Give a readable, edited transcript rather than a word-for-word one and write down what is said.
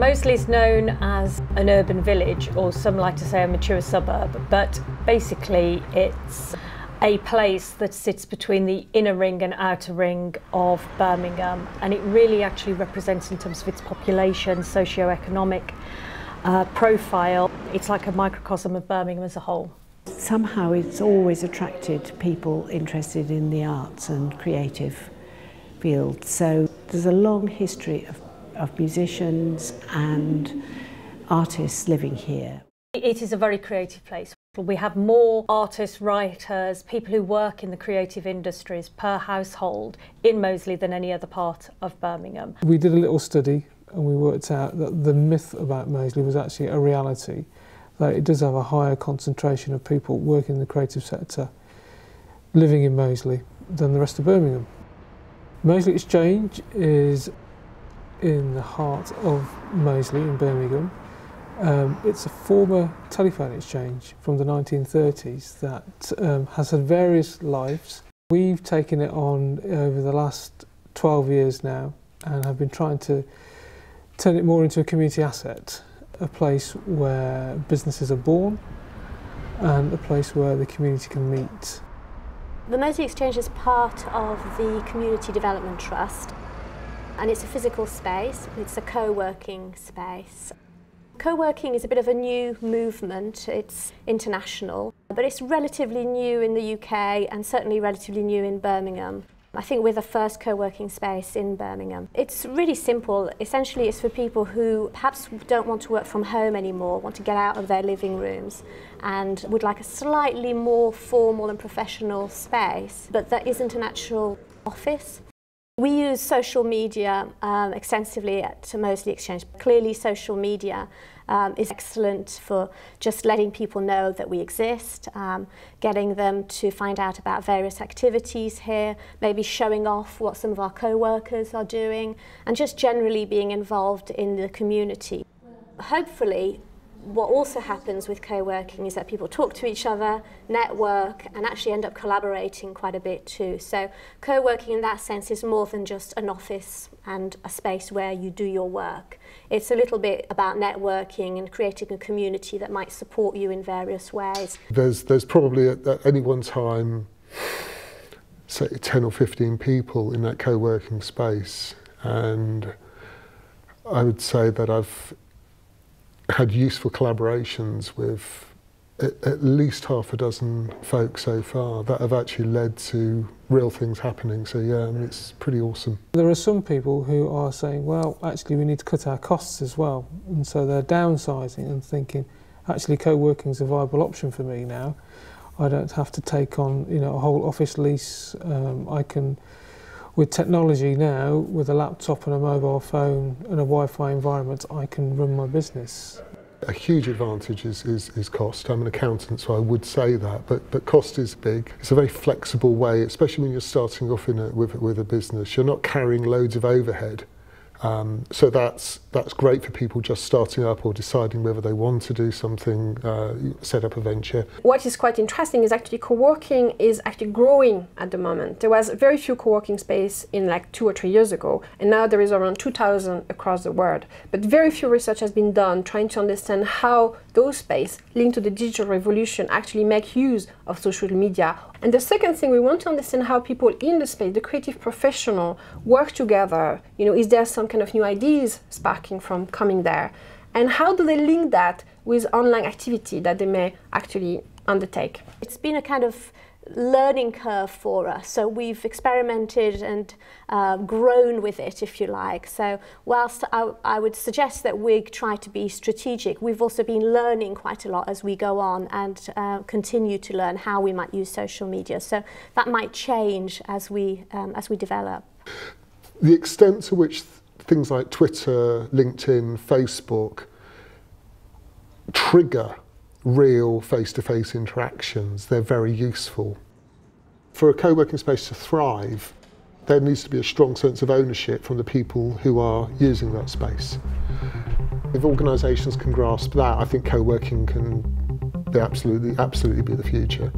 Moseley is known as an urban village, or some like to say a mature suburb, but basically it's a place that sits between the inner ring and outer ring of Birmingham, and it really actually represents, in terms of its population, socio-economic profile, it's like a microcosm of Birmingham as a whole. Somehow it's always attracted people interested in the arts and creative fields, so there's a long history of musicians and artists living here. It is a very creative place. We have more artists, writers, people who work in the creative industries per household in Moseley than any other part of Birmingham. We did a little study and we worked out that the myth about Moseley was actually a reality, that it does have a higher concentration of people working in the creative sector living in Moseley than the rest of Birmingham. Moseley Exchange is in the heart of Moseley in Birmingham. It's a former telephone exchange from the 1930s that has had various lives. We've taken it on over the last 12 years now and have been trying to turn it more into a community asset, a place where businesses are born and a place where the community can meet. The Moseley Exchange is part of the Community Development Trust, and it's a physical space. It's a co-working space. Co-working is a bit of a new movement. It's international, but it's relatively new in the UK and certainly relatively new in Birmingham. I think we're the first co-working space in Birmingham. It's really simple. Essentially, it's for people who perhaps don't want to work from home anymore, want to get out of their living rooms and would like a slightly more formal and professional space, but that isn't an actual office. We use social media extensively at Moseley Exchange. Clearly, social media is excellent for just letting people know that we exist, getting them to find out about various activities here, maybe showing off what some of our co-workers are doing, and just generally being involved in the community. Hopefully, what also happens with co-working is that people talk to each other, network, and actually end up collaborating quite a bit too. So co-working in that sense is more than just an office and a space where you do your work. It's a little bit about networking and creating a community that might support you in various ways. There's probably at any one time, say 10 or 15 people in that co-working space, and I would say that I've had useful collaborations with at least half a dozen folks so far that have actually led to real things happening. So yeah, I mean, it's pretty awesome. There are some people who are saying, well, actually we need to cut our costs as well, and so they're downsizing and thinking, actually co-working is a viable option for me now. I don't have to take on, you know, a whole office lease. I can, with technology now, with a laptop and a mobile phone and a Wi-Fi environment, I can run my business. A huge advantage is cost. I'm an accountant, so I would say that, but cost is big. It's a very flexible way, especially when you're starting off with a business. You're not carrying loads of overhead. So that's great for people just starting up or deciding whether they want to do something, set up a venture. What is quite interesting is actually co-working is actually growing at the moment. There was very few co-working space in like 2 or 3 years ago, and now there is around 2,000 across the world. But very few research has been done trying to understand how those spaces linked to the digital revolution actually make use of social media. And the second thing, we want to understand how people in the space, the creative professional, work together. You know, is there some kind of new ideas sparking from coming there? And how do they link that with online activity that they may actually undertake? It's been a kind of learning curve for us. So we've experimented and grown with it, if you like. So whilst I would suggest that we try to be strategic, we've also been learning quite a lot as we go on and continue to learn how we might use social media. So that might change as we develop. The extent to which things like Twitter, LinkedIn, Facebook trigger real face-to-face interactions, they're very useful. For a co-working space to thrive, there needs to be a strong sense of ownership from the people who are using that space. If organisations can grasp that, I think co-working can absolutely be the future.